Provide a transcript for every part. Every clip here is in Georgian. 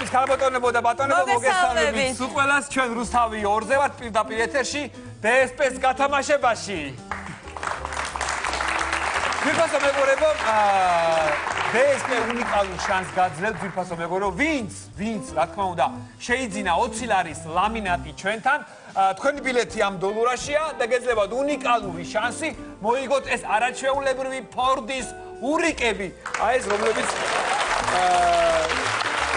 მოგესალმებით, ქალბატონებო და ბატონებო, მოგესალმებით. სულ ყველას ჩვენ რუსთავი 2-ზე ვართ პირდაპირ ეთერში DSP-ს გათამაშებაში. ძვირფასო მეგობრებო, DSP უნიკალურ შანსს გაძლევს ძვირფასო მეგობრებო, ვინც, რა თქმა უნდა, შეიძინა 20 ლარის ლამინატი ჩვენთან, თქვენი ბილეთი ამ დოლურაშია და გეძლებათ უნიკალური შანსი მოიგოთ ეს არაჩვეულებრივი ფორდის ურიკები. აი ეს რომლებიც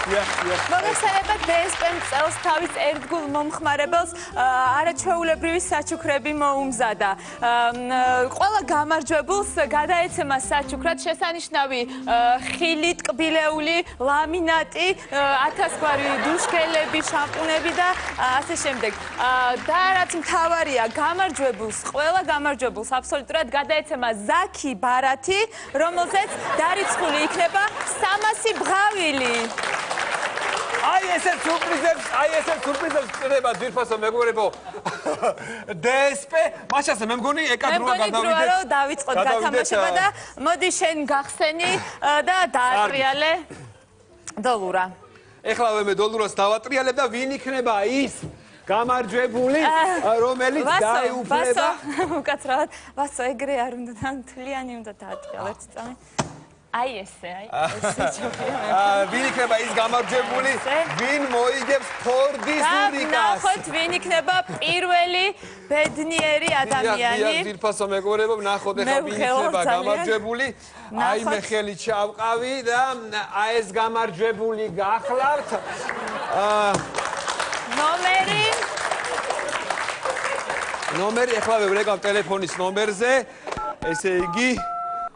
მოგესალმებით DSP-მ წელს თავის ერთგულ მომხმარებელს არაჩვეულებრივი საჩუქრები მოუმზადა. ყველა გამარჯვებულს გადაეცემა საჩუქრად შესანიშნავი ხილი, ტკბილეული, ლამინატი, 1000 გვარი დუშკელები, შამპუნები და ასე შემდეგ. და რაც მთავარია, ყველა გამარჯვებულს აბსოლუტურად გადაეცემა ზაქი ბარათი, რომელზეც დარიცხული იქნება 300 ბღავილი. აი ესეთ სურპრიზებს წდება ძვირფასო მეგობრებო DSP, მაშასე მე მგონი ეკადროა დავიწყოთ გათამაშება და მოდი შენ გახსენი და დაატრიალე დოლურა. ეხლა მე დოლურას დავატრიალებ და ვინ იქნება ის გამარჯვებული, რომელიც დაეუფლება უკაცრავად. ვასო, ეგრე არ უნდა თლიანი უნდა დაატრიალოთ წამი. აი ესე ჩოქია. ვინ იქნება ის გამარჯვებული, ვინ მოიგებს ფორდის უნიკას? ნახოთ, ვინ იქნება პირველი ბედნიერი ადამიანი. ძვირფასო მეგობრებო, ნახოთ ეხლა ვინ იქნება გამარჯვებული. აი მე ხელი ჩავყავი და აი ეს გამარჯვებული გახლავთ. ნომერი ეხლა ვევრეკავ ტელეფონის ნომერზე. ესე იგი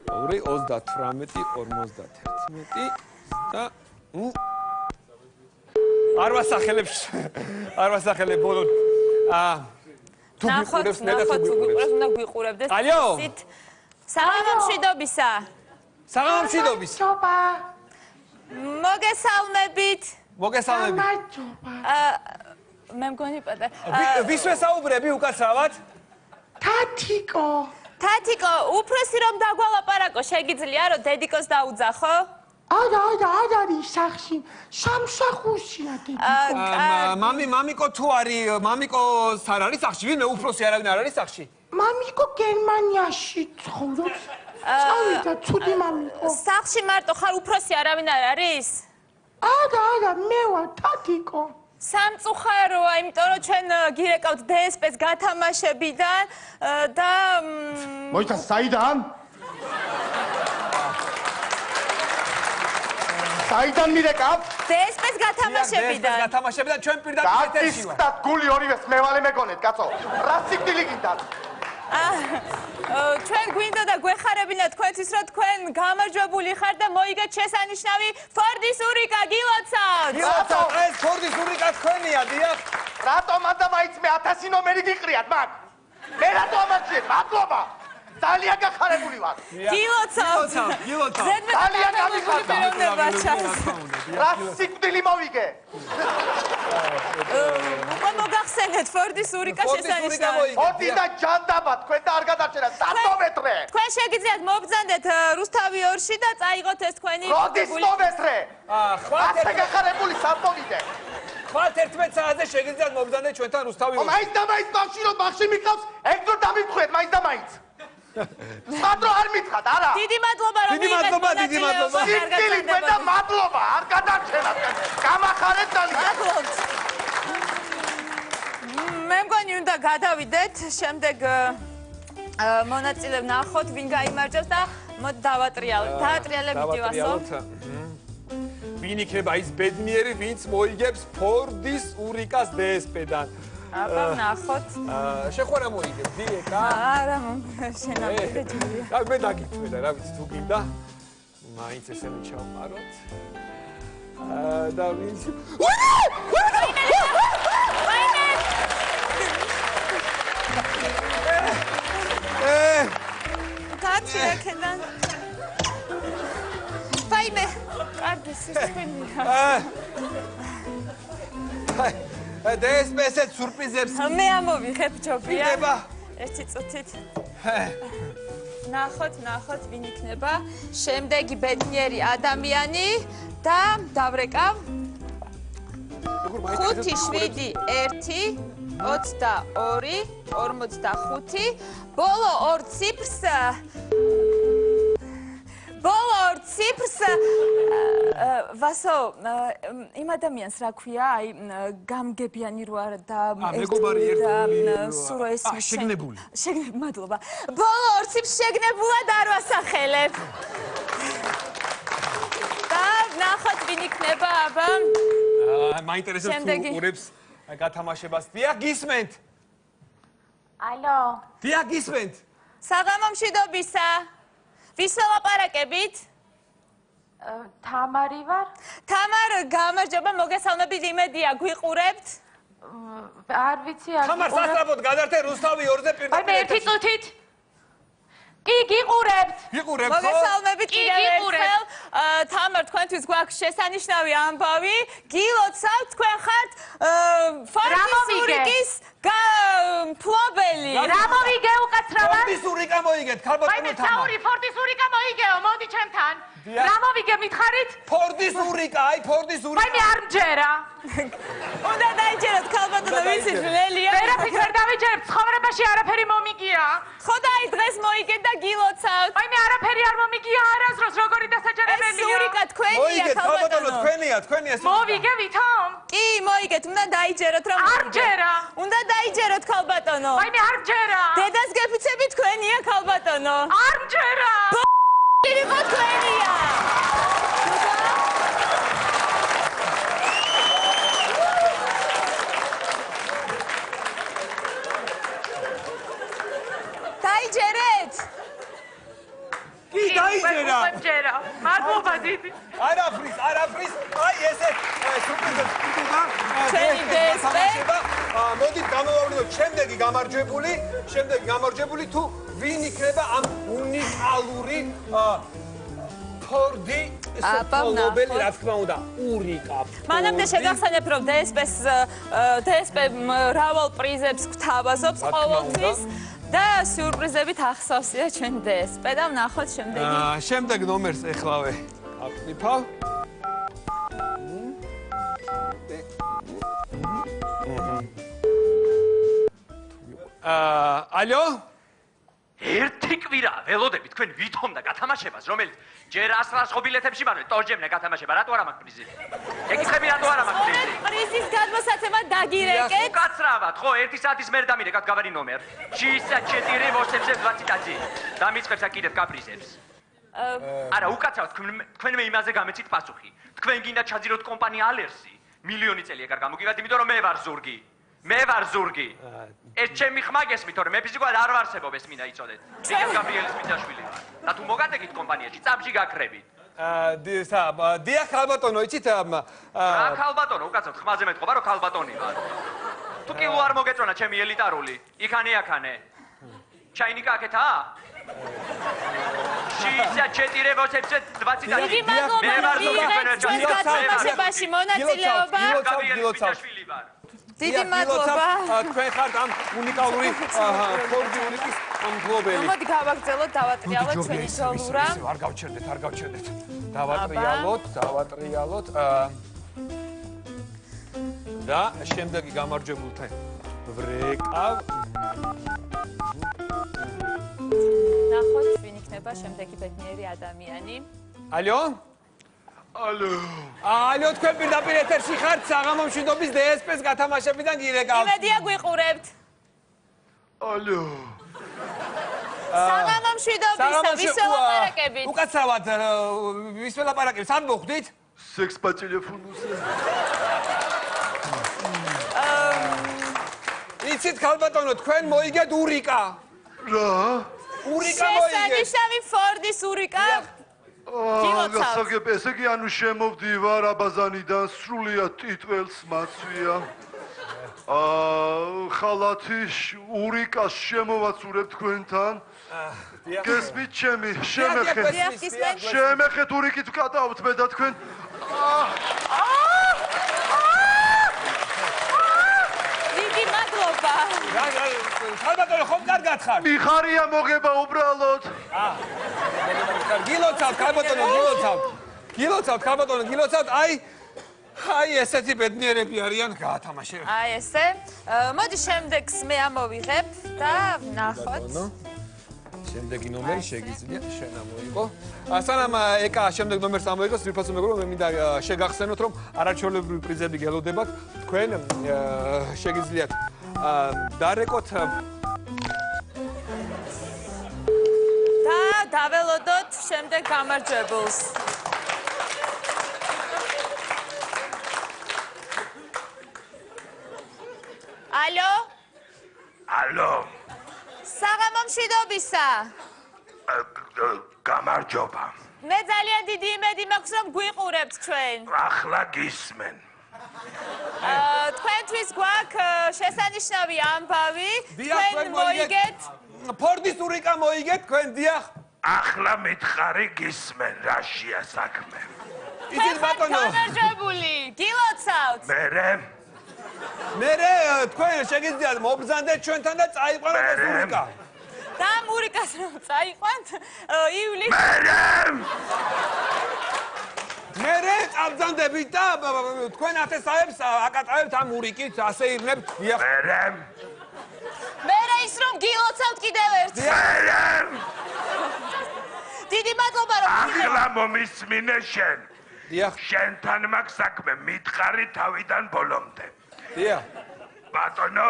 2-38-51 და არ ვასახელებ ბოლო. თუ გიყურებს მე და თუ გიყურებს უნდა გვიყურებდეს. ალო? საღამომშვიდობისა. საღამომშვიდობისა. მოგესალმებით. მე მგონი პატარა. ვის ვესაუბრები უკაცრავად? თათიკო, უფროსი რომ დაგვალაპარაკო, შეგიძლია რომ დედიკოს დაუძახო? არა, არ არის სახში, სამსახურშია დედიკო. მამიკო თუ არის, მამიკოს არ არის სახში, ვინმე უფროსი არავინ არ არის სახში? მამიკო გერმანიაში ცხოვრობს. წავიდა, ცუდი მამიკო. სახში მარტო ხარ, უფროსი არავინ არ არის? არა, მე ვარ თათიკო. სამწუხაროა, იმიტომ რომ ჩვენ გირეკავთ DSP-ს გათამაშებიდან და მოიცა საიდან? საიდან მირეკავ? DSP-ს გათამაშებიდან. ჩვენ პირდაპირ ეთერში ვართ. დაგისხდათ გული ორივეს მევალე მეგონეთ, კაცო. რა სიკვდილი გინდათ? ჩვენ გვინდა და გვეხარებინა თქვენთვის, რომ თქვენ გამარჯვებული ხართ და მოიგეთ შესანიშნავი ფორდის ურიკა. გილოცავთ! ეს ფორდის ურიკა თქვენია, დიახ. რატომ ანდა მაინც მე 1000 ნომერი გიყრიათ მაგ? მე რატომ ამარჩიეთ? მადლობა. ძალიან გახარებული ვარ. გილოცავთ! ძალიან გამიხარდა. რა სიკვდილი მოვიგე? უკვე მოგახსენეთ ფორდის ურიკა შესანიშნავი. ოდი და ჯანდაბა თქვენ და არ გადარჩენათ 100 მეტრე. თქვენ შეგიძლიათ მობრძანდეთ რუსთავი 2-ში და წაიღოთ ეს თქვენი როდის 100 მეტრე? ასე გახარებული სამპოვიდე. ხვალ 11 საათზე შეგიძლიათ მობრძანდეთ ჩვენთან რუსთავი 2-ში. მაინც და მაინც ბავშვი მაგში მიყავს, ეგ დრო დამიფხვიეთ მაინც და მაინც. სადრო არ მითხრათ, არა. დიდი მადლობა რომ მადლობა. სიკვდილი და მადლობა, არ გადარჩენათ. გამახარეთ ძალიან. მე მგონი უნდა გადავიდეთ, შემდეგ მონაწილე ვნახოთ, ვინ გაიმარჯვებს და მოდი დავატრიალებ ვასო. ვინ იქნება ის ბედნიერი, ვინც მოიგებს ფორდის ურიკას DSP-დან? აბა ვნახოთ. შეხوارა მოიგებ, დიეკა? არა, შენამდე ჯერია. და მე დაგიწვედა, რა ვიცი, თუ გინდა. მაინც ესენი ჩავყაროთ. და ვინც კაცი ეკენან. ვაიმე, კარგის ისწვენია. DSP ესეთ სურპრიზებს. მე ამოვიღებ ჯობია. იქნება. ერთი წუთით. ნახოთ, ვინ იქნება შემდეგი ბედნიერი ადამიანი და დავრეკავ. როგორ მაინტერესებს 5-7-1-22-45 ბოლო ორ ციფრს ვასო იმ ადამიანს რა ქვია აი გამგებიანი რო არა და მეგობარი ერთული სულ ეს შეგნებული მადლობა ბოლო ორ ციფრს შეგნებულად არ ვასახელებ და ნახოთ ვინ იქნება აბა მაინტერესებს თუ ურებს გათამაშებას დიახ გისმენთ ალო დიახ გისმენთ საღამო მშვიდობისა ვის ველაპარაკებით თამარი ვარ თამარ გამარჯობა მოგესალმებით იმედია გვიყურებთ არ ვიცი არ თამარ სასწრაფოდ გადართე რუსთავი 2-ზე აი პირდაპირ მე ერთი წუთით კი გიყურებთ ვიყურებ ხო მოგესალმებით კი, კიდევ გიყურებ. ერთხელ თამარ თქვენთვის გვაქვს შესანიშნავი ამბავი გილოცავთ თქვენ ხართ რა მოვიგე? ფორტისურიკის ფლობელი რა მოვიგე უკაცრავად ფორტის ურიკა მოიგეთ აი ქალბატონო მე თამარ საური ფორტის ურიკა მოიგეო მოდი ჩემთან დიახ. რა მოვიგე მითხარით ფორტის ურიკა აი ფორტის აი ურიკა მე არ მჯერა უნდა დაიჯეროთ ქალბატონო ვიცით ველია ვერაფრით ვერ დავიჯერებ ცხოვრებაში არაფერი მომიგია ხო და აი დღეს მოიგეთ და გილოცავთ აი მე არაფერი არ მომიგია არასდროს როგორი ეს დასაჯერებელია სურიკა თქვენია მოიგეთ ქალბატონო ქალბატონო თქვენია მოვიგე ვითომ კი მოიგეთ უნდა დაიჯეროთ რომ არ მჯერა უნდა დაიჯეროთ ქალბატონო აი მე არ მჯერა დედას გეფიცები თქვენია ქალბატონო არ მჯერა იყო თქვენია დაიჯერეთ კი დაიჯერა მჯერა მადლობა დიდი არაფრის აი ესე სურპრიზად ხდება ჩვენი DSP. მოდით გამოვავლინოთ შემდეგი გამარჯვებული თუ ვინ იქნება ამ უნიკალური ფორდი სოფლობელი რა თქმა უნდა ურიკა მანამდე შეგახსენებ რომ DSP მრავალ პრიზებს გვთავაზობს ყოველთვის და სიურპრიზებით ახსოვსია ჩვენ DSP და ვნახოთ შემდეგი შემდეგ ნომერს ეხლავე აკნიფავ ალო ერთი კვირა ველოდები თქვენ ვითომ და გათამაშებას რომელიც ჯერ 100 ღობილეთებში ვარ ტორჯემნე გათამაშება რატო არა მაქვს პრიზი ეკითხები რატო არა მაქვს პრიზი სწორედ პრიზის გადმოსაცემად დაგირეკეთ უკაცრავად ხო 1 საათის მერე დამირეკავთ გავარი ნომერ 64-87-20 დამიწყებს კიდევ კაპრიზებს არა უკაცრავად თქვენ მე იმაზე გამეცით პასუხი თქვენ გინდა ჩაძიროთ კომპანია ალერსი მილიონი წელი ეგარ გამოგივათ იმიტომ რომ მე ვარ ზურგი ეს ჩემი ხმა გესმით რომ მე ფიზიკურად არ ვარსებობ ეს მინდა იცოდეთ რიგენ გაბრიელის მიწაშვილი ვარ და თუ მოგატეკით კომპანიაში წამში გაქრებით დიახ ქალბატონო იცით რა ქალბატონო უკაცრავად ხმაზე მეტყობა რომ ქალბატონი ვარ თუ კი უარ მოგეწონა ჩემი ელიტარული იქანე ჩაინიკა აქეთაა 64-87-20 დიდი მადლობა მიიღეთ ჩვენს გათამაშებაში მონაწილეობა დიდი მადლობა თქვენ ხართ ამ უნიკალური ფორდი ურიკის მფლობელი მოდი გავაგრძელოთ დავატრიალოთ ჩვენი ჯოლურა არ გავჩერდეთ დავატრიალოთ და შემდეგი გამარჯვებულთან ვრეკავ ნახოთ ვინ იქნება შემდეგი ბედნიერი ადამიანი ალო თქვენ პირდაპირ ეთერში ხართ საღამო მშვიდობის DSP-ს გათამაშებიდან გირეკავთ იმედია გვიყურებთ ალო საღამო მშვიდობისა ვის ველაპარაკებით უკაცრავად ვის ველაპარაკებით სად მოხვდით სექს по телефонуზე იცით ქალბატონო თქვენ მოიგეთ ურიკა რა ურიკა მოიგეთ შესანიშნავი ფორდის ურიკა გასაგებ ესე იგი ანუ შემოვდივარ აბაზანიდან სრულიად ტიტველს მაცვია ხალათი ურიკას შემოვაცურებ თქვენთან გესმით ჩემი შემეხეთ ურიკით ვკატავთ მე და თქვენ დიდი მადლობა ქალბატონო ხომ კარგად ხარ მიხარია მოგება უბრალოდ გილოცავთ ქალბატონო გილოცავთ აი აი ესეთი ბედნიერები არიან გაათამაშე. აი ესე. მოდი შემდეგს მე ამოვიღებ და ნახოთ. შემდეგი ნომერი შეგიძლია შენ ამოიღო. სანამ ეკა შემდეგ ნომერს ამოიღოს, ძვირფასო მეგობრო, მე მინდა შეგახსენოთ, რომ არაჩვეულებრივი პრიზები გელოდებათ. თქვენ შეგიძლიათ დარეკოთ და დაველოდოთ შემდეგ გამარჯვებულს. ალო? ალო, საღამო მშვიდობისა. გამარჯობა. მე ძალიან დიდი იმედი მაქვს, რომ გვიყურებთ ჩვენ. ახლა გისმენ. თქვენთვის გვაქვს შესანიშნავი ამბავი. დიახ, თქვენ მოიგეთ. ფორდის ურიკა მოიგეთ, თქვენ დიახ. ახლა მითხარი გისმენ, რაშია საქმე. იცით ბატონო, გამარჯვებული. გილოცავთ. მე თქვენ შეგიძლიათ მობრძანდეთ ჩვენთან და წაიყვანოთ ეს ურიკა. და მურიკას რომ წაიყვანთ, ივლის მე წაბრძანდებით და თქვენ ათესავებს აკატავებთ ამ ურიკით, ასე ირნებთ, დიახ. მე ის რომ გილოცავთ კიდევ ერთხელ. დიდი მადლობა რომ ახლა მომისმინე შენ. დიახ. შენთან მაქვს საქმე, მითხარი თავიდან ბოლომდე. დიახ. ბატონო,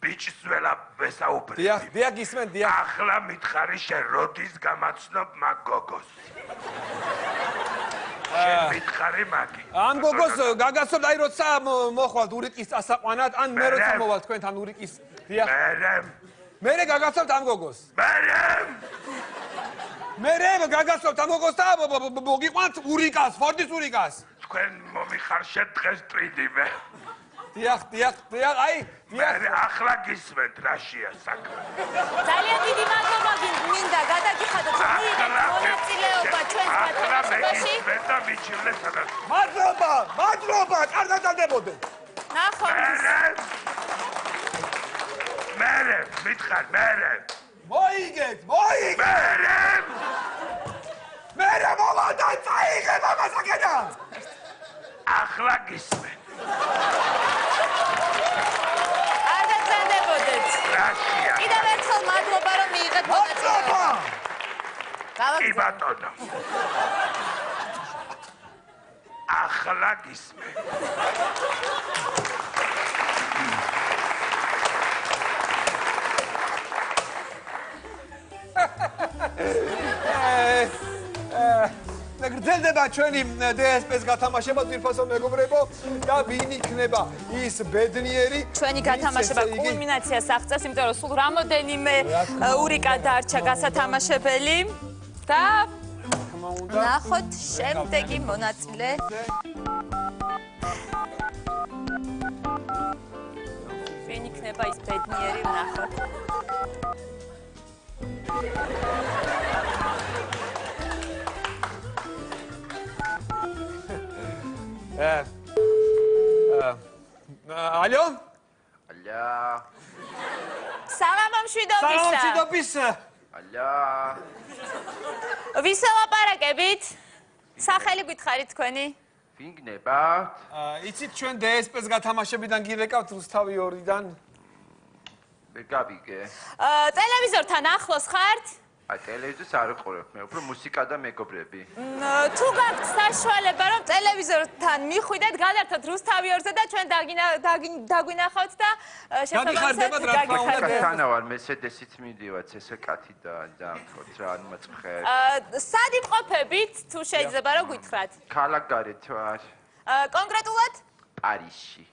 ბიჭს ველა ვესაუბრებ. დიახ, ისმენ, დიახ. ახლა მითხარი შენ როდის გამაცნობ მაგ გოგოს? შენ მითხარი მაგი. ამ გოგოს გაგაცნობთ აი როცა მოხვალთ ურიკის წასაყვანად, ან მე როცა მოვალ თქვენთან ურიკის. დიახ. მე გაგაცნობთ ამ გოგოს. მე გაგაცნობთ ამ გოგოს და მოგიყვანთ ურიკას, ფორდის ურიკას. თქვენ მომიხარშეთ დღეს ტრიდივე. დიახ, აი, მე ახლა გისმენთ რაშია საქმე. ძალიან დიდი მადლობა გინდა გადაგიხადოთ რომ მიიღეთ მონაწილეობა ჩვენს გათამაშებაში. და მიჩივლე სადაც. მადლობა, კარგად დადებოდეთ. ნახოთ. მე მითხარ, მოიგეთ. მე მოვა და წაიღებ ამას აქედან. ახლა გისმენ. კარგად დადებოდეთ. რაშია? კიდევ ერთხელ მადლობა რომ მიიღეთ მონაწილეობა. კი ბატონო. ახლა გისმენ. გრძელდება ჩვენი DSP-ს გათამაშება, ძვირფასო მეგობრებო, და ვინ იქნება ის ბედნიერი? ჩვენი გათამაშება კულმინაციას აღწევს, იმიტომ რომ სულ რამოდენიმე ურიკა დარჩა გასათამაშებელი და ნახოთ შემდეგი მონაწილე. ვინ იქნება ის ბედნიერი, ნახოთ. ალო. ალო? საღამო მშვიდობისა. ალო. ვის ელაპარაკებით? სახელი გითხარით თქვენი? ვინ გნებავთ? იცით ჩვენ DSP-ს გათამაშებიდან გირეკავთ რუსთავი 2-დან? მე გავიგე. ტელევიზორთან ახლოს ხართ? აი ტელევიზორს არ ვიყურებ, მე უფრო მუსიკა და მეგობრები. თუ გაქვთ საშუალება რომ ტელევიზორთან მიხვიდეთ, გადართოთ რუსთავი 2-ზე და ჩვენ დაგვინახავთ და გაგიხარდებათ რა თქმა უნდა. კაცანა ვარ, მესედესით მიდივართ, ესე კათი და დამთხოვთ რა, ანუ მაწყხეთ. სად იმყოფებით, თუ შეიძლება რომ გითხრათ? ქალაქგარეთ ვარ. კონკრეტულად? პარიზში.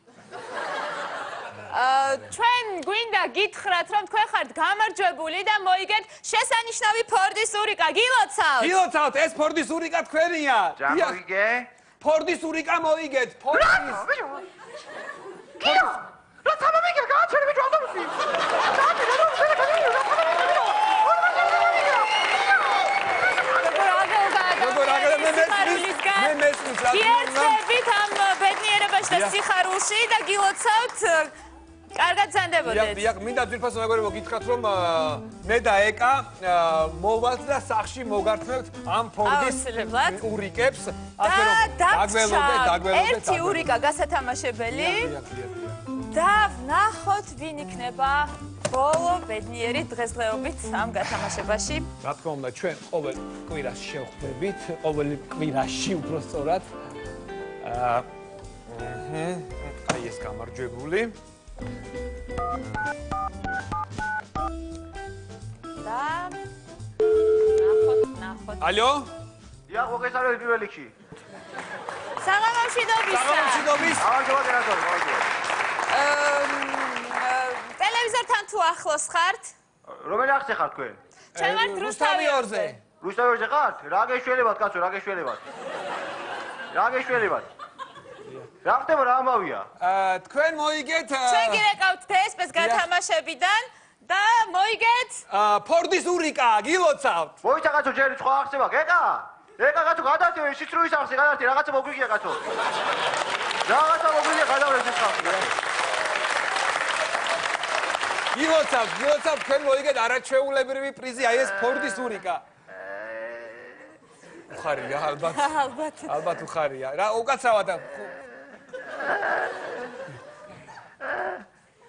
ჩვენ გვინდა გითხრათ, რომ თქვენ ხართ გამარჯვებული და მოიგეთ შესანიშნავი ფორდის ურიკა. გილოცავთ, ეს ფორდის ურიკა თქვენია. რა მოიგე? ფორდის ურიკა მოიგეთ, ფორდის. რა თამამიგე, გააჩერე ბიჭო ავტობუსი. მე მესმის რა. გიერთებით ამ ბედნიერებაში და სიხარულში და გილოცავთ კარგად ზანდებოდეთ. დიახ, მინდა ძვირფასო მეგობრებო გითხრათ რომ მე და ეკა მოვალთ და სახში მოგართმევთ ამ ფორდის აუცილებლად. ურიკებს, და დაგველოდეთ. ერთი ურიკა გასათამაშებელი და ვნახოთ ვინ იქნება ბოლო ბედნიერი დღესდღეობით ამ გათამაშებაში. რა თქმა უნდა, ჩვენ ყოველ კვირას შევხვდებით, ყოველ კვირაში უბრალოდ. აი ეს გამარჯვებული. და ნახოთ. ალო? დიახ, მოგესალმებით პირველ რიგში. საღამომშვიდობისა. საღამომშვიდობის. გამარჯობა დირექტორი, გამარჯობა. ტელევიზორთან თუ ახლოს ხართ? რომელი ახზე ხარ თქვენ? ჩვენ ვართ რუსთავიორზე. რუსთავიორზე ხართ? რა გეშველებათ, კაცო, რა გეშველებათ? რა გეშველებათ? რა ხდება, რა ამბავია? თქვენ მოიგეთ ჩვენ გირეკავთ DSP-ს გათამაშებიდან და მოიგეთ ფორდის ურიკა, გილოცავთ. მოიცა კაცო, ჯერი სხვა ახზე მაქვს, ეკა? ეკა კაცო, გადავდი, სიცრუის ახზე გადავდი, რაღაცა მოგვიგია კაცო. რაღაცა მოგვიგია, გადავდი ეს ახზე. გილოცავთ, თქვენ მოიგეთ არაჩვეულებრივი პრიზი, აი ეს ფორდის ურიკა. უხარია, ალბათ უხარია. რა უკაცრავად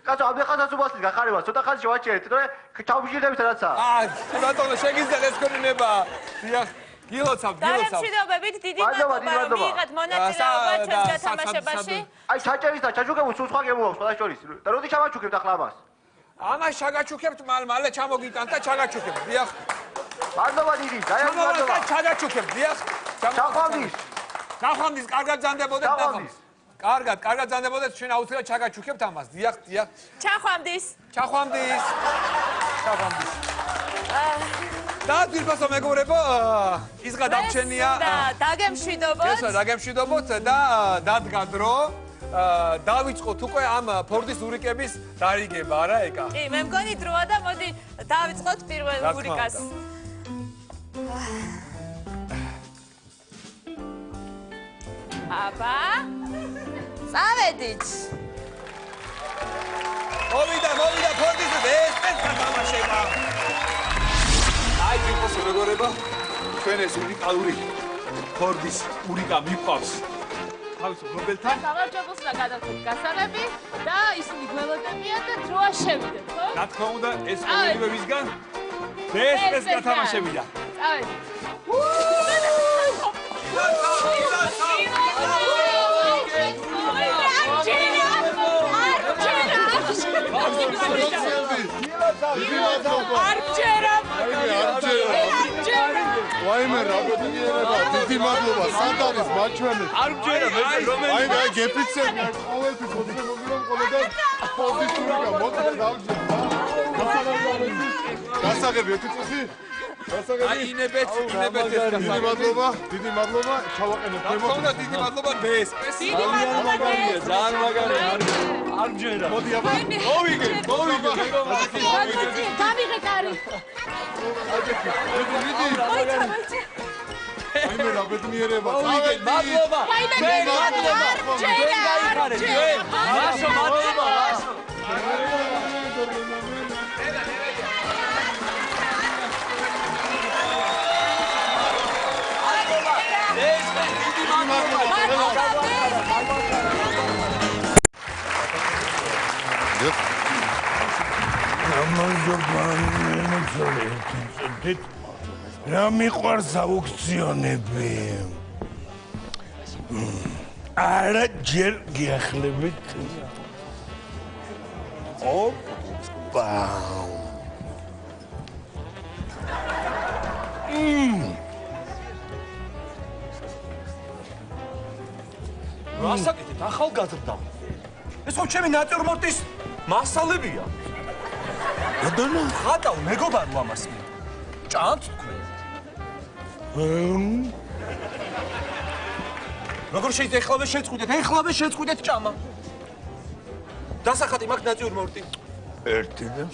კაცო, აბეხასაც უბასით გახარება, ცოტა ხანში ვაჭერეთ, თორე ჩავშილდებით რაცა. ბატონო, შეგიძლიათ ეს ქონება. დიახ, გილოცავთ. გამარჯვებით, დიდი მადლობა რომ მიიღეთ მონაწილეობა ჩვენს გათამაშებაში. აი, ჩაჭერის და ჩაჩუქებულ სულ სხვა გემო აქვს სხვა შორის. და როდი ჩავაჩუქებთ ახლა ამას? ამას ჩაგაჩუქებთ, მალე ჩამოგიტანთ და ჩაგაჩუქებთ. დიახ. მადლობა დიდი, დაიწყო მადლობა. ჩაგაჩუქებთ, დიახ. ჩახვამდის. ჩახვამდის, კარგად ზანდებოდეთ. კარგად ზანდებოდეთ, ჩვენ აუცილებლად ჩაგაჩუქებთ ამას. დიახ. ჩახვამდის. და ძვირფასო მეგობრებო, ის გადარჩენია. დაგემშვიდობოთ. ესა დაგემშვიდობოთ და დადგა დრო. დავიწყოთ უკვე ამ ფორდის ურიკების დარიგება, არა ეკა? კი, მე მგონი დროა და მოდი დავიწყოთ პირველ ურიკას. აბა. წავედით. მოვიდა ფორდის DSP-ს გათამაშება. აი ძვირფასო მეგობრებო, ჩვენ ეს უნიკალური ფორდის ურიკა მიყვავს. თავის მფლობელთან გამარჯვებულს და გადავთქვით გასაღები და ისინი გველოდებიან და დროა შევიდეთ, ხო? რა თქმა უნდა, ეს ყოველივე ვისგან DSP-ს გათამაშებია. წავედით. ვაიმე რა გოდიერება დიდი მადლობა სად არის მაჩვენეთ არ გჯერა მე რომელი აი და გეფიცები ყოველთვის მოძებნობილობ ყოველდღე პოზიტიურია მოკლედ დავჯერ გასაღები ერთი წუთი აი ინებეთ ეს დიდი მადლობა ჩავაყენებ გემო და დიდი მადლობა DSP-ს ძალიან მაგარია არ გჯერა მოდი აბა მოვიგე დავიღე კარი. ვაიმე რა ბედნიერება მადლობა რა მიყვარს აუქციონები? არა ჯერ გიახლებით. ოპა. რასაკეთეთ ახალგაზრდა? ეს ხო ჩემი ნატურმორტის მასალებია. ბატონო, ხატავ მეგობარო ამას მე. ჭამთ თქვენ? როგორ შეიძლება ეხლავე შეწყვიტეთ ჭამა? დასახატი მაქვს ნატურმორტი. ერთი და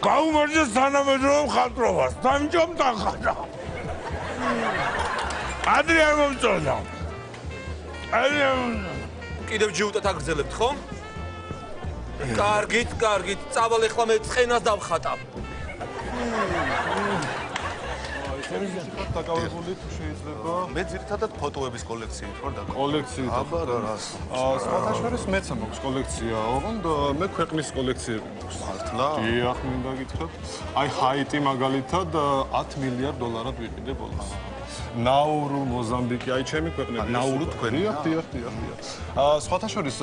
გაუმარჯო სანამედროვე მხატვრობას, დამჯომ დახატა. ადრე არ მომწონდა. კიდევ ჯიუტად აგრძელებთ, ხო? კარგით, წავალ ეხლა მე ცხენას დავხატავ. დაკავებული თუ შეიძლება. მე ძირითადად ფოტოების კოლექციით ვარ და კოლექციით. აბა რა რას. სხვათა შორის მეც მაქვს კოლექცია, ოღონდ მე ქვეყნის კოლექციები მაქვს. მართლა? დიახ, მინდა გითხრათ. აი ჰაიტი მაგალითად $10 მილიარდად ვიყიდე ბოლოს. ნაურუ, მოზამბიკი, აი ჩემი ქვეყნები. ნაურუ თქვენი? დიახ. სხვათა შორის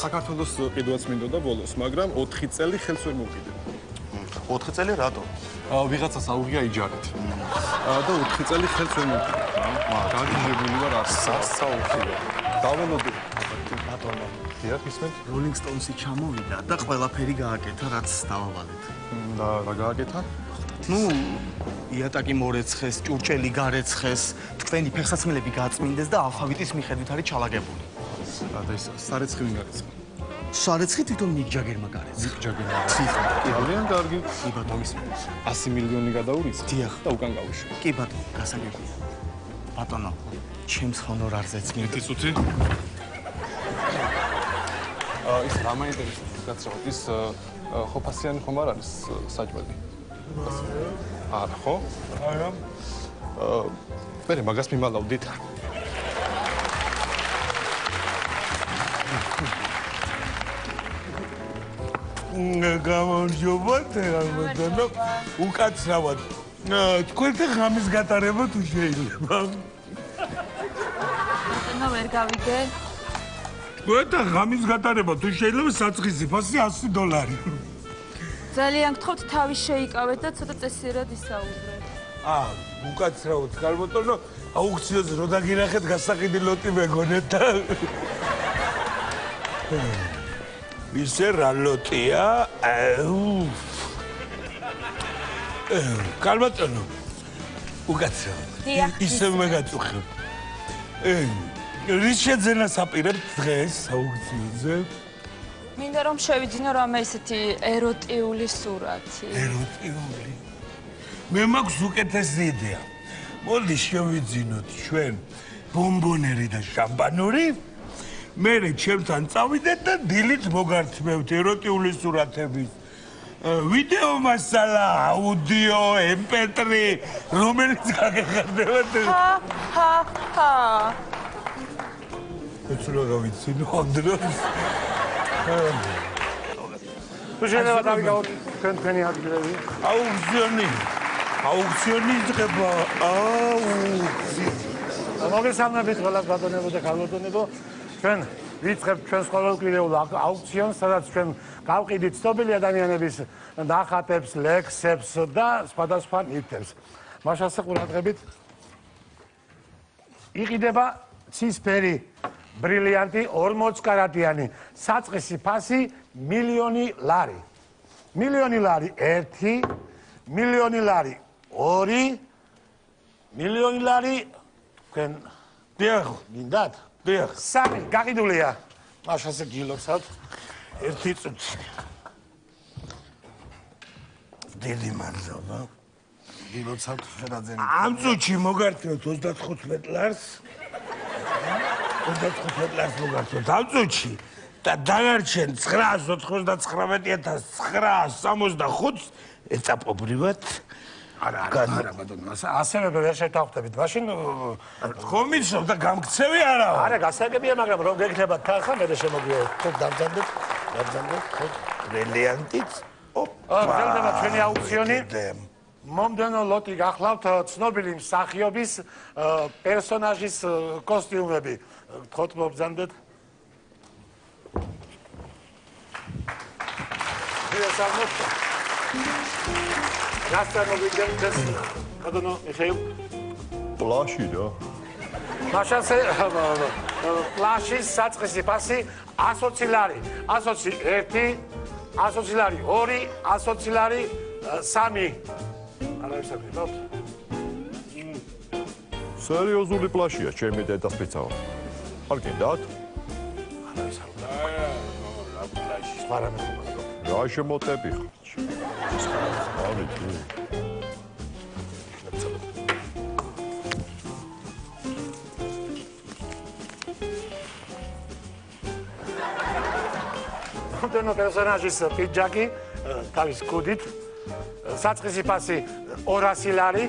საქართველოს ყიდვაც მინდოდა ბოლოს, მაგრამ 4 წელი ხელს ვერ მოვკიდე. 4 წელი რატო? ვიღაცას აუღია იჯარით. და 4 წელი ხელს ვერ მოვკიდე. გაგიჟებული ვარ არც სასაუბრია. დაველოდი ბატონო. დიახ, ისმენთ. Rolling Stones-ი ჩამოვიდა და ყველაფერი გააკეთა, რაც დავავალეთ. და რა გააკეთა? ნუ იატაკი მორეცხეს, ჭურჭელი გარეცხეს, თქვენი ფეხსაცმელები გაწმინდეს და ალფავიტის მიხედვით არის ჩალაგებული. და ის სარეცხი ვინ გარეცხა? სარეცხი თვითონ მიკ ჯაგერმა გარეცხა. მიკ ჯაგერმა. ძალიან კარგი. კი ბატონო, ისმენთ. 100 მილიონი გადაურიცხა. დიახ. და უკან გავიშვი. კი ბატონო, გასაგებია. ბატონო, ჩემს ჰონორარზეც მინდა. წუთი. ის რა მაინტერესებს გაცრავთ? ის ხოფასიანი ხომ არ არის საჭმელი? არა, ხო? არა. მე მაგას მიმალავდით. გამარჯობათ, ბატონო. უკაცრავად. თქვენთან ღამის გატარება თუ შეიძლება? ნუ ვერ გავიგე. თქვენთან ღამის გატარება თუ შეიძლება საწყისი ფასი $100. ძალიან გთხოვთ თავი შეიკავეთ და ცოტა წესიერად ისაუბრეთ. უკაცრავად, ბატონო. აუქციონზე რო დაგინახეთ გასაყიდი ლოტი მეგონეთ და ისე რა ლოტია? ბატონო. უკაცრავად. ისე მეგაწუხებ. რის შეძენას აპირებთ დღეს აუქციონზე? მინდა რომ შევიძინო რამე ისეთი ეროტიული სურათი. ეროტიული? მე მაქვს უკეთესი იდეა. მოდი შევიძინოთ ჩვენ ბომბონერი და შამპანური. მერე ჩემთან წავიდეთ და დილით მოგართმევთ ეროტიული სურათების ვიდეო მასალა, აუდიო, MP3, რომელიც გაგეხარდებათ. ეცრა გავიცინო ანდროს. თუ შეიძლება დავიგავოთ თქვენი ადგილები. აუქციონი ძღება. მოგესალმებით ყველას ბატონებო და ქალბატონებო. ჩვენ ვიწყებთ ჩვენს ყოველკვირეულ აუქციონს, სადაც ჩვენ გავყიდით ცნობილი ადამიანების ნახატებს, ლექსებს და სხვადასხვა ნივთებს. მაშასე ყურადღებით იყიდება ცისფერი ბრილიანტი 40 კარატიანი საწყისი ფასი $1,000,000. $1,000,000 1, $1,000,000 2, $1,000,000 თქვენ დიახ, გინდათ? დიახ. 3 გაყიდულია. მაშასე გილოცავთ. 1 წუთი. დიდი მადლობა. გილოცავთ შედაძენი. ამ წუთში მოგართმევთ 35 ლარს. 35 ლარს მოგართმევთ ამ წუთში და დანარჩენ 999,965 ეტაპობრივად. არა ბატონო, ასევე ვერ შევთავაზებით. მაშინ ხომ მიცნობ და გამქცევი არაა? არა, გასაგებია, მაგრამ რომ გეკნებათ თანხა, მე შემოგვიო. ხოთ დავძანდეთ, ხოთ ბრილიანტიც. ველდება ჩვენი აუქციონი. მომდენო ლოტი გახლავთ ცნობილი მსახიობის პერსონაჟის კოსტიუმები. ხოთ მობძანდეთ. მოგესალმებით. გასწავლებით ეს ბატონო ეხეიო პლაში და მაშასე პლაშის საწყისი ფასი $120. 120 $120 2 $120 3 არა ის აღიქვთ სერიოზული პლაშია ჩემი დედას პიცაო არ გინდათ არა ის რა პლაში პარამეტრი რა შემოტები ხარ მომდევნო პერსონაჟის პიჯაკი თავის კუდით საწყისი ფასი 200 ლარი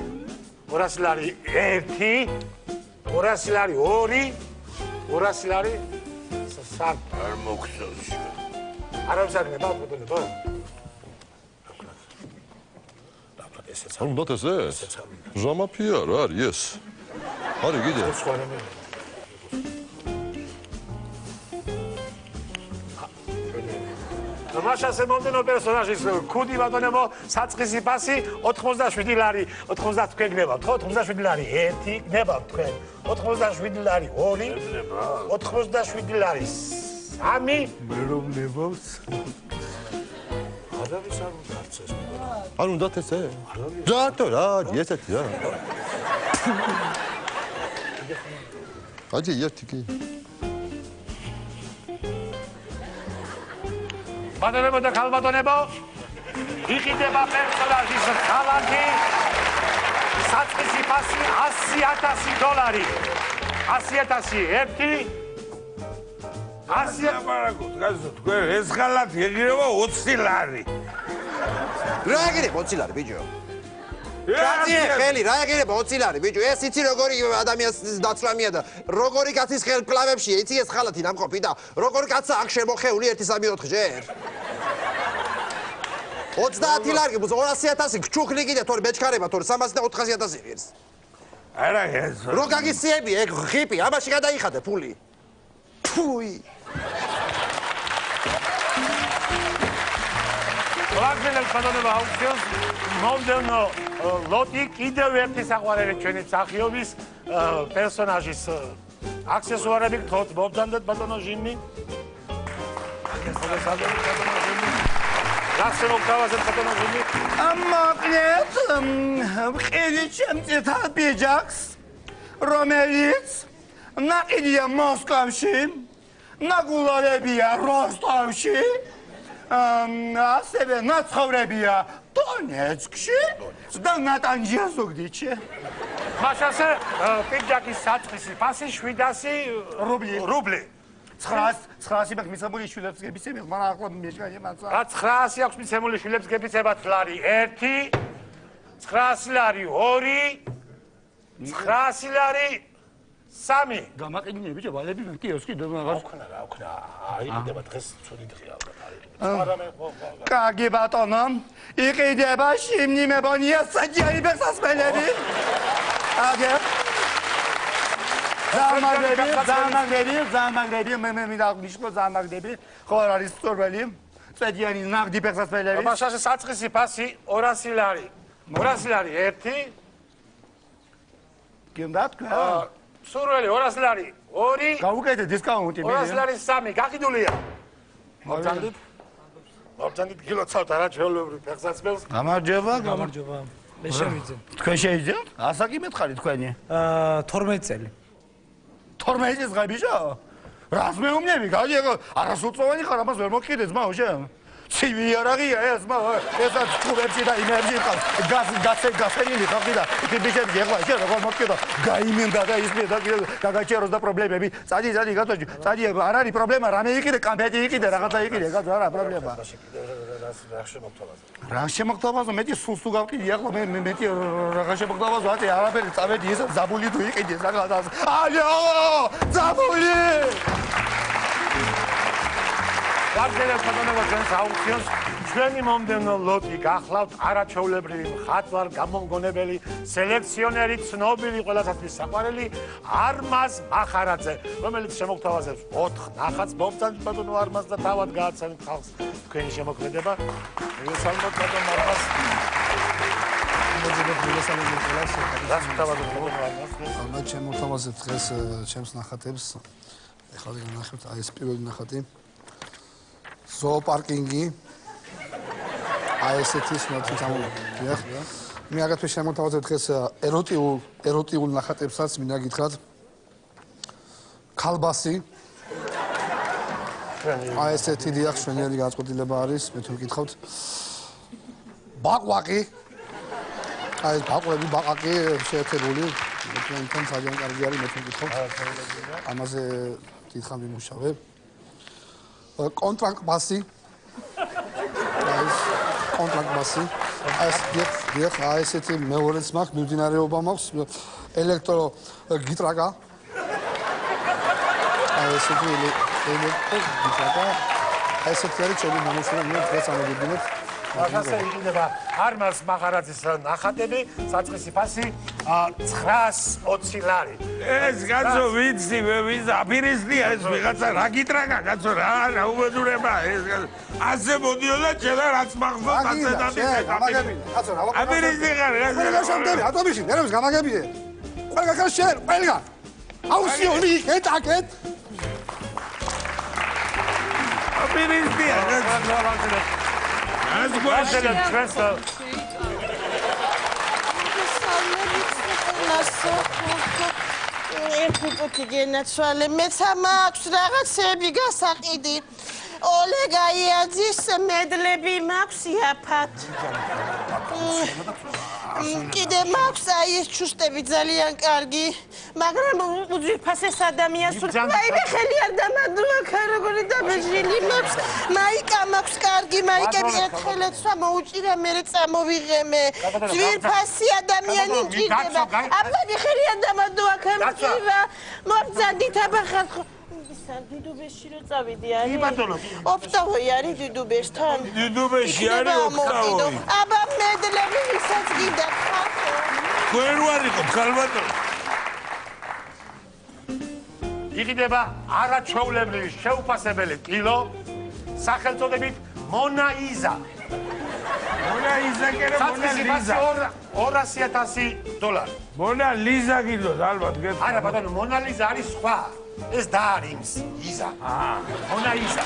200 ლარი 1 200 ლარი 2 200 ლარი 3 არ მოგწონს არ ამსაგნება ბოდოლებო არ უნდა ესე? ჟამაფია რა არის ეს? არის კიდე? მაშასე მომდენო პერსონაჟის კუდი ბატონებო საწყისი ფასი 87 ლარი 90 თქვენ გნებავთ ხო 87 ლარი 1 გნებავთ თქვენ 87 ლარი 2 87 ლარი 3 მე რომ ნებავს ადამის არ უნდა არცეს არ უნდა ესე? რატო რა ესეთი რა აჯი ერთი კი ბატონებო და ქალბატონებო იყიდება პერსონაჟის ხალანდი საწყისი ფასი 100,000 დოლარი 100,000 100 აპარაკო დგაზო თქვენ ეს ხალათი ეგრევა 20 ლარი რა ეგრება 20 ლარი ბიჭო კაცი ხელი რა ეგრება 20 ლარი ბიჭო ეს იცი როგორი ადამიანის დაცვამია და როგორი კაცის ხელკლავებშია იცი ეს ხალათი ნამყოფი და როგორი კაცა აქ შემოხეული 1-3-4 ჯერ 30 ლარი 200,000 გჩუხლი კიდე თორე მეჩქარება თორე 300 და 400,000 ღირს არა ეს რო გაგისიები ეგ ღიპი ამაში გადაიხადე ფული ფუი ლაგზელებს ბატონებო აუქციონს მომდევნო ლოტი კიდევ ერთი საყვარელი ჩვენი მსახიობის პერსონაჟის აქსესუარები გთხოვთ მობრძანდეთ ბატონო ჟიმი რასე მოგთავაზეთ ბატონო ჟიმი მოკლედ ვყიდით ჩემწირთალ პიჯაკს რომელიც ნაყიდია მოსკოვში ნაგულარებია როსტოვში ასევე ნაცხოვრებია დონეცკში და ნატანჟია ზუგდიდში მაშასე პიჯაკის საწყისი ფასი 700 რუბლი 900 მაქვს მიცემული შვილებს გებიცემი მაგრამ ახლა მეშკაია მაცა რა 900 აქვს მიცემული შვილებს გებიცებათ ლარი 1 900 ლარი 2 900 ლარი 3 გამაყინე ბიჭო ვალები კიოსკი დაგა ოქნა რა ოქნა აიყიდება დღეს ცუდი დღეა კარგი ბატონო იყიდება შიმნიმებონია საჯარი ბესასმელები აგე ზამაგრები მე მიდაღნიშნო ზამაგრები ხო არის სწორბელი საჯარი ნაღდი ბესასმელები მაშასე საწყისი ფასი 200 ლარი 200 ლარი 1 გინდათ სურველი 200 ლარი 2 გაუკეთე დისკაუნტი 200 ლარი 3 გაკიდულია მოგძანდით გილოცავთ არა ჩვეულებრივ ფეხსაცმელს გამარჯობა მე შევიძე თქვენ შეიძლება ასაკი მეთხარი თქვენი 12 წელი 12 წელს გაიბიჭო რას მეუბნები გაიე არასრულწლოვანი ხარ ამას ვერ მოკიდე ძმაო შენ ცივი არაღია ეს ესაც კუბებში და იმერჯი ყავს გასენილი ხალხი და ბიჭები ეხლა შენ როგორ მოკიდო გაიმინდა და ისმე და გაგაჩეროს და პრობლემები წადი გაწოჯი წადი არ არის პრობლემა რამე იყიდე კამფეტი იყიდე რაღაცა იყიდე გაწო არა პრობლემა რა შემოგთავაზო მეტი სულს თუ გავყიდი ახლა მე მეტი რა შემოგთავაზო ათი არაფერი წავედი ეს ზაბული თუ იყიდი რაღაცას აიო ზაბული ლაგზელებს ბატონებო ჩვენს აუქციონს ჩვენი მომდევნო ლოტი გახლავთ არაჩვეულებრივი მხატვარ გამომგონებელი სელექციონერი ცნობილი ყველასათვის საყვარელი არმაზ მახარაძე რომელიც შემოგთავაზებს 4 ნახატს მობრძანთ ბატონო არმაზ და თავად გააცანით ხალხს თქვენი შემოქმედება მოგესალმოთ ბატონო არმაზ რას გთავაზობთ ბატონო არმაზ ალბათ შემოთავაზეთ დღეს ჩემს ნახატებს ეხლა განახებთ აი ეს პირველი ნახატი ზოოპარკინგი აი ესეთი სნოთი გამოვიდა მე აგრეთვე შემოთავაზებ დღეს ეროტიულ ნახატებსაც მინდა გითხრათ ქალბასი აი ესეთი დიახ შვენიერი განწყობილება არის მე თუ გითხავთ ბაყვაკი აი ბაყვები ბაყაკი შეერთებული თქვენთან ძალიან კარგი არის მე თუ გითხავთ ამაზე დიდხანს ვიმუშავებ კონტრაქტბასი კონტრაქტბასი. ეს დიახ, ესეთი მეორეც მაქვს, მიმდინარეობა მაქვს ელექტრო გიტრაკა. ესეთი ელექტრო გიტრაკა. ესეთი არის ჩემი მომუშავე დღეს ამოგებინეთ. ასე იქნება არმას მაღარაძის ნახატები, საწყისი ფასი 920 ლარი. ეს კაცო ვიცი, ვის აპირისდია ეს ვიღაცა რა გიტრაკა კაცო რა უბედურება ეს ასე მოდიოდა ჩემა რაც მახსოვს ასე გამაგებინე. კაცო რა ვაკეთებ? აპირისდი ხარ რა შევდები ავტობუსში, ნერვს გამაგებინე. ყველგან კაცო შენ, ყველგან. აუსიონი იქეთ აქეთ. აპირისდია კაცო. As გვასელებ ჩვენს ერთი გენაცვალე მეც მაქვს რაღაცები გასაყიდი ოლეგა იაძის მედლები მაქვს იაფად კიდე მაქვს აი ეს ჩუსტები ძალიან კარგი მაგრამ უძვირფასეს ადამიანს ვაიმე ხელი არ დამადულა ქაროგული დაბეჟილი მაქვს მაიკა მაქვს კარგი მაიკები ერთხელაც მოუჭირა მე წამოვიღემე ძვირფასი ადამიანი მჭირდება აბა ხელი არ დამადულა ქაროგული მობძანდით აბახარ დიდუბეში რო წავიდი არის ოპტავოი არის დიდუბესთან დიდუბეში არის ოპტავოი აბა მედლები ვისაც გინდა თქვენ რო არისო ხალბატონო იყიდება არაჩვეულებრივი შეუფასებელი კილო სახელწოდებით მონაიზა მონაიზა კერა მონალიზა $200,000 მონალიზა გინდოს ალბათ გეტყვი არა ბატონო მონალიზა არის სხვა ეს დაარიმს იზა მონაიზა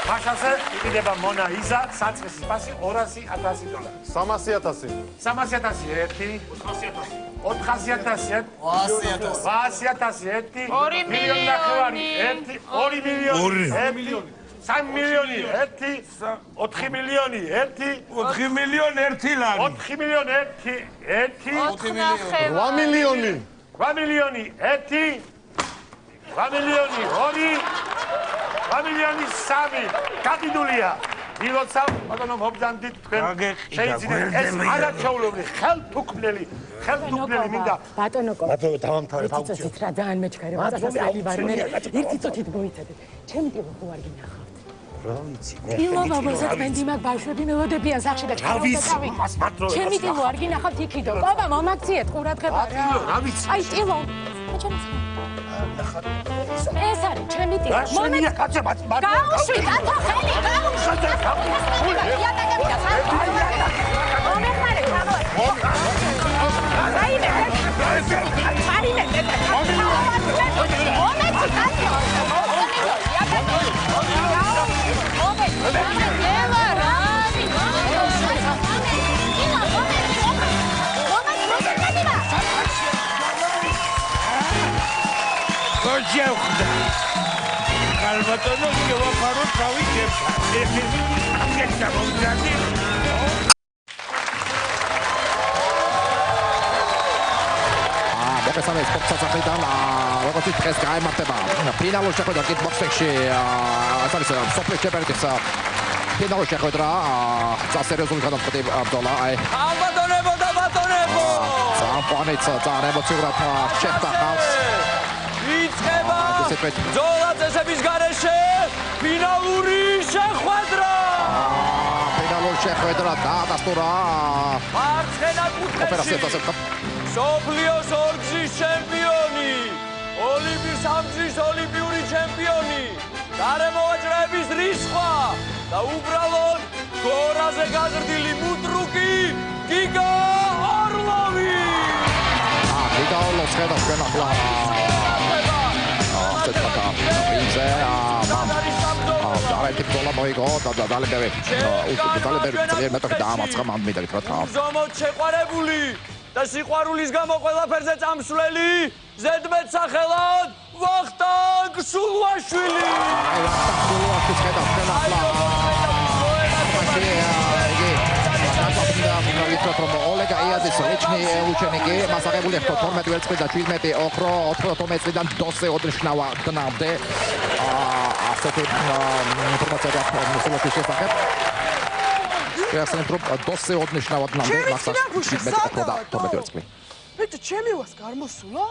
მაშასე იყიდება მონაიზა საწყისი ფასი $200,000 300,000 300,000 ერთი 400,000 800,000 2 მილიონი ერთი 2 მილიონი 3 მილიონი ერთი 4 მილიონი ერთი 4 მილიონი ერთი ლარი 4 მილიონი ერთი 8 მილიონი 8 მილიონი ერთი 8 მილიონი 2 8 მილიონი 3 გადიდულია ილოცა ბატონო მობძანდით თქვენ შეიძლება ეს არაჩვეულებრივი ხელთუქმნელი მინდა ბატონო დავამთავრებ აუქციონს ცოტა რა ძალიან მეჩქარე ვაწასალი ვარ მე ერთი წუთით მოიცადეთ ჩემი ტილო ხო არ გინახავთ რა ვიცი ტილო ბაბაზე თქვენ დიმაგ ბავშვები მელოდებიან სახში და ჩემი ტილო არ გინახავთ იქიდო ბაბა მომაქციეთ ყურადღება რა ვიცი აი ტილო ეს არის ჩემი ტილო მომენტ კაცებად გაუშვით ათო ხელი გაუშვით შევხვდა ალბათონო შევაფარო თავი ჩემთან მომძანი მოგესალმებით სპორტსაცახრიდან როგორც დღეს გაემართება ფინალურ შეხვედრა კიკბოქსინგში ეს არის სოფლის ჩემპიონატის ფინალურ შეხვედრა წასერიოზული გადამწყვეტი ბრძოლა ალბათონებო და ბატონებო სამყაროც ძალიან ემოციურად შეხვდა ხალხს იწყება ბრძოლა წესების გარეშე ფინალური შეხვედრა ფინალურ შეხვედრა დაადასტურა მარცხენა კუთხეში სოფლიოს ორგზის ჩემპიონი სამგზის ოლიმპიური ჩემპიონი გარემო ვაჭრების რისხვა და უბრალოდ გორაზე გაზრდილი მუტრუკი გიგა ორლოვი გიგა ორლოვს ხედავს ჩვენ ახლა დაალეთი ბრძოლა მოიგო და დაალები ძალიან მეტად დაამარცხა მანდმიდებით რა თქმა უნდა ზომოთ შეყვარებული და სიყვარულის გამო ყველაფერზე წამსვლელი ზედმეტ სახელად ვახტანგ სულუაშვილი ოლეგა იაძის ლეჩნი უჩენიკი მასაღებული ხო 12 ვერცხლი და 17 ოქრო 4 წლიდან დოსე ოდრიშნავა დნავდე ასეთი ინფორმაცია გაქვს მოსულობის შესახებ შეახსენებთ, რომ დოსეოდ ნიშნავადნამდე მახსას 17 ვერცხლი. ბიჭო, ჩემი ვასკა არ მოსულა?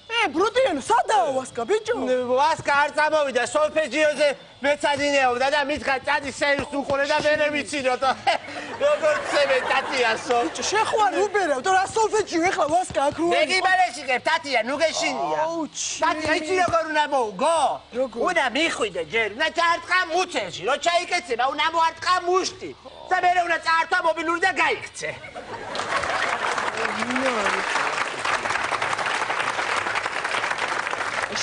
ბრუტიანი, სადაა ვასკა, ბიჭო? ვასკა არ წამოვიდა, სოლფეჯიოზე მეცადინეობდა და მითხრა წადი სეირს უყურე და მერე ვიცინოთ. როგორ წევე ტატიასო? ბიჭო, შეხვარი უბერავ, და რა სოლფეჯიო ეხლა ვასკა აქ როა? მეგიბარეშიკებ, ტატია, ნუ გეშინია. ტატია, იცი როგორ უნდა მოუგო? უნდა მიხვიდე ჯერ, უნდა ჩაარტყა მუცელში, რო ჩაიკეცება, უნდა მოარტყა მუშტი. და მერე უნდა წაართვა მობილური და გაიქცე.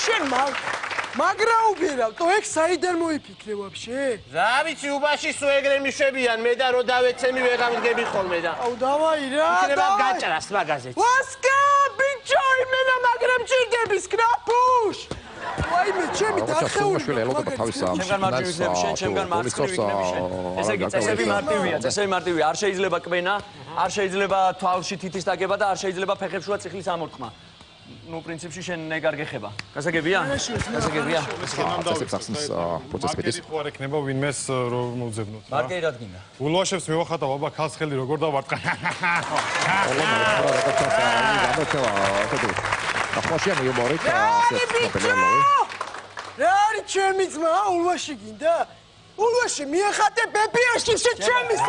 შენ მაგრა უბერავ, то ეგ საიდან მოიფიქრე ვაფშე? რა ვიცი, უბაში სულ ეგრე მიშვებიან, მე და რო დავეცემი ვეღარ მდგები ხოლმე და. აუ დავაი რა. იქნება გაჭრას მაგაზეც. ვასკა, ბიჭო, იმენა მაგრა მჭირდები, სკრაპუშ. ვაიმე, ჩემი დახეული. ჩემგან მარტივი ვიქნები, შენ ჩემგან მარცხნივ ვიქნები შენ. ესე იგი, წესები მარტივია, წესები მარტივია, არ შეიძლება კბენა, არ შეიძლება თვალში თითის დაგება და არ შეიძლება ფეხებშუა წიხლის ამორთქმა. ну, в принципе, შენ ეგარ გეხება. გასაგებია? გასაგებია? წესებს ახსნის პროცესი პედის. ხო არ ექნება ვინმეს რომ მოძებნოთ რა. მარკე რად გინდა? ულვაშებს მივახატა ბაბა ქალს ხელი როგორ დავარტყა. რა არის ჩემი ძმა, ულვაში გინდა? ულვაში მიახატე ბებიაში შე ჩემის.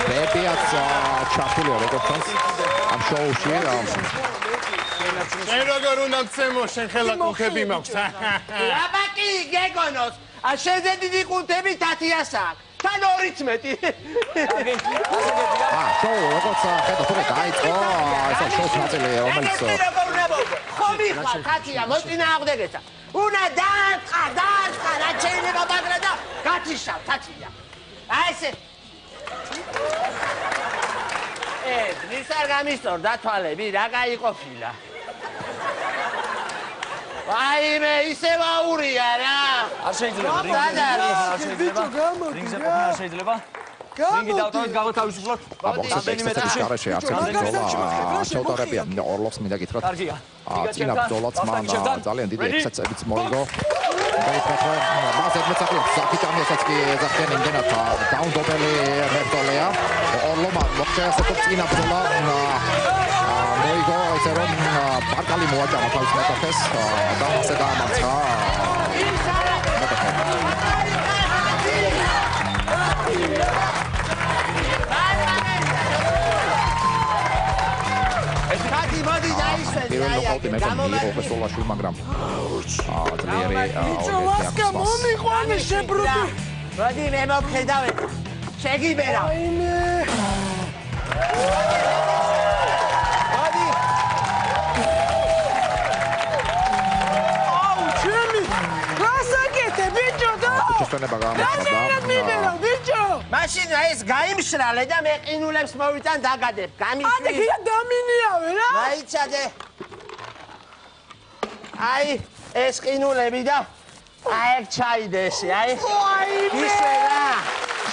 ბებიაც ჩართულია როგორც ჩანს ამ შოუში. შენ როგორ უნდა მცემო, შენ ხელა კუნთები მაქვს. აბაკი გეგონოს, შენზე დიდი კუნთები ტატიას აქვს. თან 12. შოუ როგორც ხედავ თუ დაიწყო, ეს შოუს ნაწილი რომელიც ხო მიხარ ტატია, მოწინააღმდეგეცა. უნდა დააწყა, რა შეიძლება მაგრა და გათიშავ ტატია. აი ესე ნის არ გამისტორდა თვალები, რა გაიყოფილა. ვაიმე, ისევ აურია რა. არ შეიძლება, რინგზე ყოფნა არ შეიძლება. რინგი დავტოვეთ, გავთავისუფლოთ. რამდენიმე წუთში. შეუტარებია ორლოს მინდა გითხრათ. კარგია. წინა ბრძოლაც მან ძალიან დიდი ექსცესებიც მოიგო. მასეთ მეცაკლი საკიტამიასაც კი ეძახიან იმდენად დაუნდობელი მებრძოლია. ორლომა მოხდა წინა ბრძოლა მოიგო, ესე რომ პარკალი მოაჭამა თავის მეტოქეს და მასე დაამარცხა. პირველ ნოკაუტი მე მიიღო ფესტივალში, მაგრამ ძლიერი ვასკა მომიყვანე შებრუტი. მოდი მე მოვხედავე. შეგიბერა. მოდი. აუ, ჩემი. გასაკეთე ბიჭო და. შეშტენება გამართა. მიბერა ბიჭო. მაშინ ეს გაიმშრალე და მე ყინულებს მოვიტან დაგადებ. გამიშვი. ადე გია დამინიავე რა. მაიცადე. აი ეს ყინულები და აი ეგ ჩაიდესი, აი. ისე რა.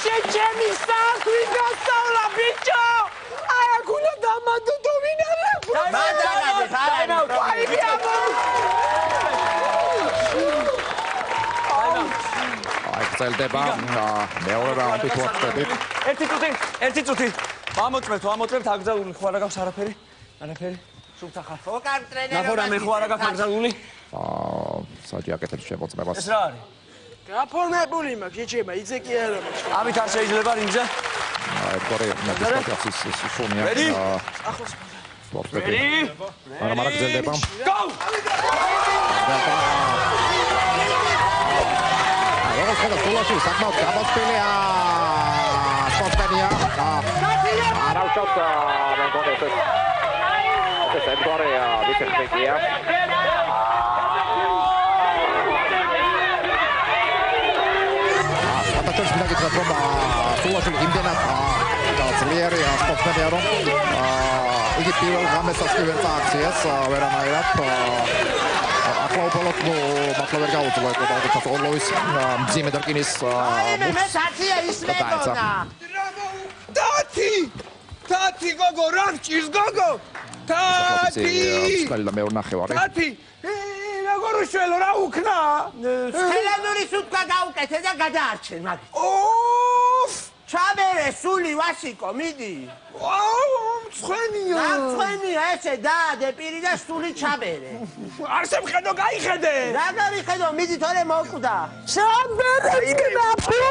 შენ ჩემი საქმე გასავლა ბიჭო. აი აქ უნდა დამადო ვინარე. მანდაგადე, აი ბიამო. გრძელდება მეორე რაუნდი თუ ახსნებით. ერთი წუთი. ვამოწმებთ, აკრძალული ხო არა გაქვს არაფერი? სულთა ხარ. ფოკარ ტრენერი. ნახორა მე ხო არა გაქვს აკრძალული? საჭი აკეთებს შემოწმებას. ეს რა არის? გაფორმებული მაქვს, შეჭება, იძე კი არა მაქვს. ამით არ შეიძლება რინგზე? ეგორი ნაკისკაცის სუნია. ახლოს. არა, გრძელდება. Go! როგორც ხედავ, სულაში საკმაოდ გამოსპილია სპორტმენია. არა უშავს მეგონი ეს ეგორი ვიცეხმეკია. ატაჩოს მინდა გითხრათ, რომ სულაში იმდენად ძლიერი სპორტმენია, რომ იგი პირველ ღამესაც კი ვერ წააქციეს ვერანაირად. ახლა უბრალოდ მართლა ვერ გაუძლო ეგ ალბათ ორლოვის მძიმე დარკინის მე საცია ის მეკონა. თათი გოგო რა მჭირს გოგო? თათი! სკალა მე ორ ნახევარი. თათი! როგორ მორუშველო რა უქნა? ხელოვნურის უთქვა გაუკეთე და გადაარჩენ მაგით. ჩაბერე სული ვასიკო, მიდი. მწვენია. მწვენია ესე დაადე პირი და სული ჩაბერე. არსებ ხედო გაიხედე. რა გავიხედო, მიდი თორე მოკვდა. ჩაბერე კნაფუ.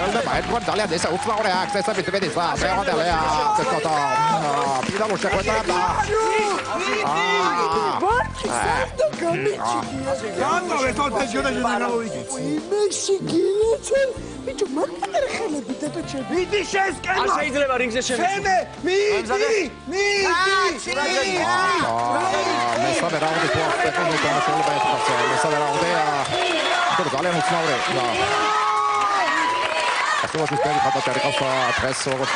ელდება ერთგვარ ძალიან ესა უცნაური აქ წესებით მედის რა შეღადელია ცოტა პირდაპირ შეხვედრა და გამოვე თორე შედა გამოვიდეთ მექსიკინეცენ ბიჭო მაგარ ხელები და ჩემი მიდი შესკენ არ შეიძლება რინგზე შემეცი მიდი მესამე რაუნდი პლასტიკული გამოსვლება ეს მესამე რაუნდი ძალიან უცნაური Así que espero que te recausa 3 o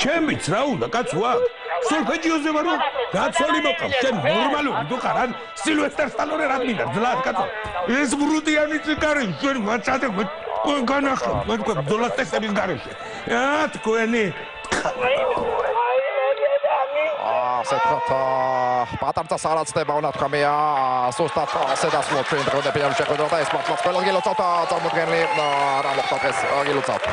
ჩემიც რა უნდა კაცო აქ სოლფეჯიოზე ვარ გაცვალი მოყავს შენ ნორმალური თუ ხარ ან სილვესტერ სტალონე რა მინდა ძლად კაცო ეს ბრუტიანი ციკარი შენ მაწადე განახლა მე თქვა ბძოლას ტესტების გარეშე თქვენი ასეთქოთ პატარცას არ აცდება უნდა თქვა მეა სუსტად ასე დასრულო ჩვენ დღევანდელი შეხვედრა და ეს მართლაც ყველა გილოცავთ წარმოდგენილი რა მოხდა დღეს გილოცავთ